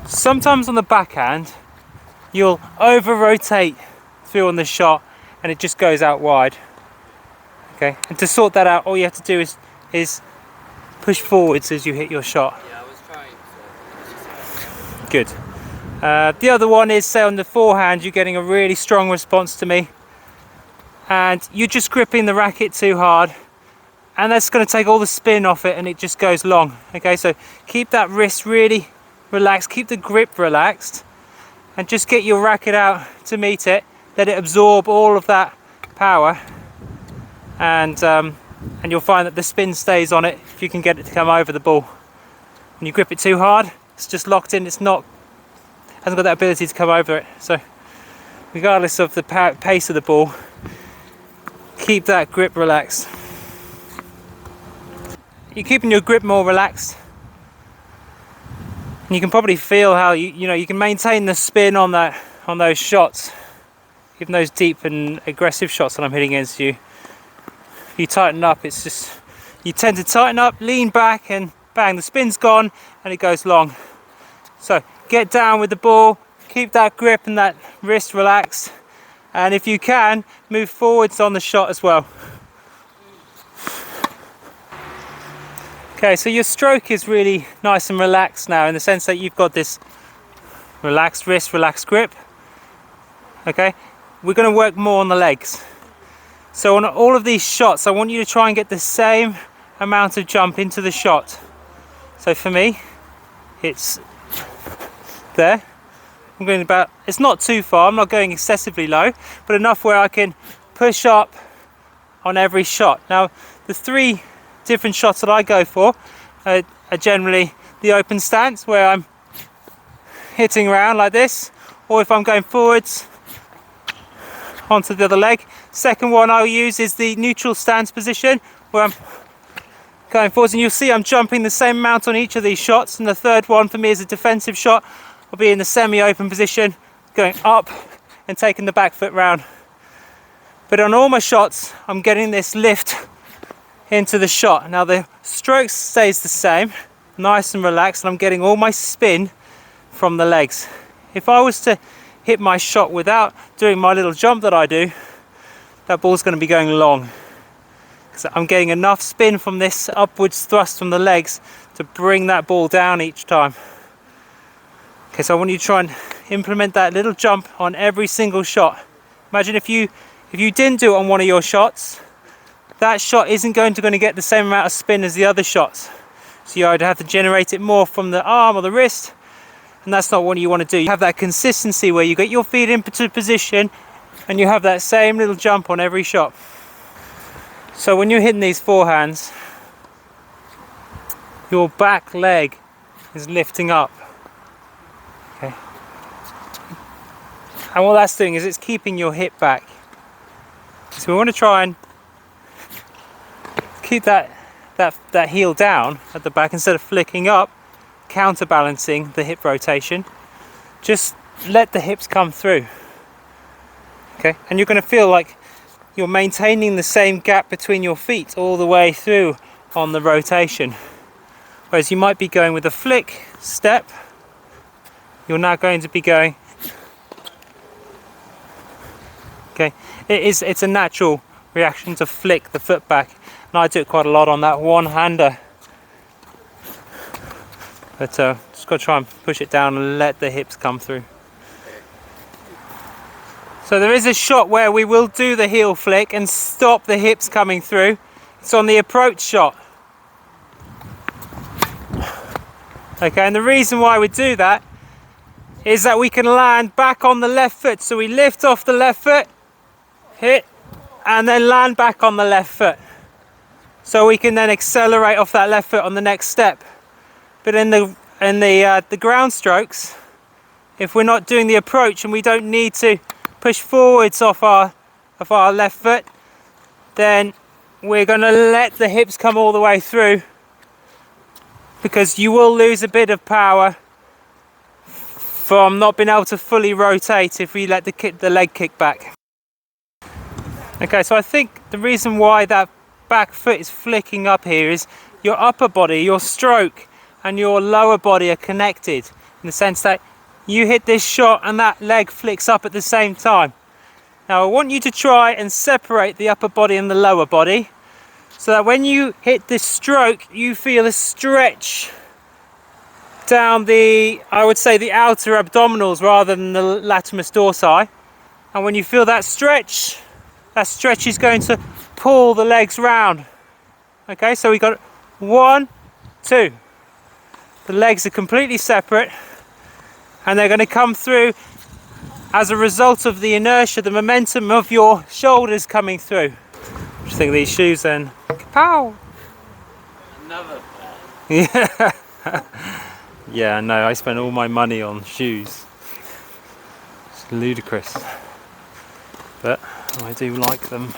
Sometimes on the backhand, you'll over rotate through on the shot and it just goes out wide. Okay, and to sort that out, all you have to do is push forwards as you hit your shot. Yeah, I was trying. Good. The other one is, say on the forehand, you're getting a really strong response to me and you're just gripping the racket too hard, and that's going to take all the spin off it and it just goes long. Okay, so keep that wrist really relaxed, keep the grip relaxed, and just get your racket out to meet it. Let it absorb all of that power, and you'll find that the spin stays on it if you can get it to come over the ball. When you grip it too hard, it's just locked in. It's not, hasn't got that ability to come over it. So regardless of the pace of the ball, keep that grip relaxed. You're keeping your grip more relaxed, and you can probably feel how you can maintain the spin on those shots, even those deep and aggressive shots that I'm hitting against you. If you tighten up, it's just, you tend to tighten up, lean back, and bang, the spin's gone and it goes long. So get down with the ball, keep that grip and that wrist relaxed, and if you can, move forwards on the shot as well. Okay, so your stroke is really nice and relaxed now, in the sense that you've got this relaxed wrist, relaxed grip. Okay, we're going to work more on the legs. So on all of these shots, I want you to try and get the same amount of jump into the shot. So for me, it's there. I'm going about, it's not too far, I'm not going excessively low, but enough where I can push up on every shot. Now, the three different shots that I go for are generally the open stance, where I'm hitting around like this, or if I'm going forwards onto the other leg. Second one I'll use is the neutral stance position, where I'm going forwards, and you'll see I'm jumping the same amount on each of these shots. And the third one for me is a defensive shot. I'll be in the semi-open position, going up and taking the back foot round. But on all my shots, I'm getting this lift into the shot. Now the stroke stays the same, nice and relaxed, and I'm getting all my spin from the legs. If I was to hit my shot without doing my little jump that I do, that ball's going to be going long, because I'm getting enough spin from this upwards thrust from the legs to bring that ball down each time. Okay, so I want you to try and implement that little jump on every single shot. Imagine if you didn't do it on one of your shots, that shot isn't going to get the same amount of spin as the other shots. So you either have to generate it more from the arm or the wrist, and that's not what you want to do. You have that consistency where you get your feet into position and you have that same little jump on every shot. So when you're hitting these forehands, your back leg is lifting up. Okay. And what that's doing is it's keeping your hip back. So we want to try and keep that heel down at the back instead of flicking up, counterbalancing the hip rotation. Just let the hips come through. Okay, and you're going to feel like you're maintaining the same gap between your feet all the way through on the rotation. Whereas you might be going with a flick step, you're now going to be going. Okay, it's a natural reaction to flick the foot back, and I do it quite a lot on that one-hander. But just got to try and push it down and let the hips come through. So there is a shot where we will do the heel flick and stop the hips coming through. It's on the approach shot. Okay, and the reason why we do that is that we can land back on the left foot. So we lift off the left foot, hit, and then land back on the left foot. So we can then accelerate off that left foot on the next step. But in the ground strokes, if we're not doing the approach and we don't need to push forwards off our left foot, then we're going to let the hips come all the way through, because you will lose a bit of power from not being able to fully rotate if we let the leg kick back. Okay, so I think the reason why that back foot is flicking up here is your upper body, your stroke, and your lower body are connected in the sense that you hit this shot and that leg flicks up at the same time. Now I want you to try and separate the upper body and the lower body so that when you hit this stroke you feel a stretch down the, I would say, the outer abdominals rather than the latimus dorsi. And when you feel that stretch is going to pull the legs round. Okay, so we got 1, 2. The legs are completely separate and they're going to come through as a result of the inertia, the momentum of your shoulders coming through. What do you think of these shoes then? Kapow! Another Yeah. Yeah, no, I spent all my money on shoes. It's ludicrous. But I do like them.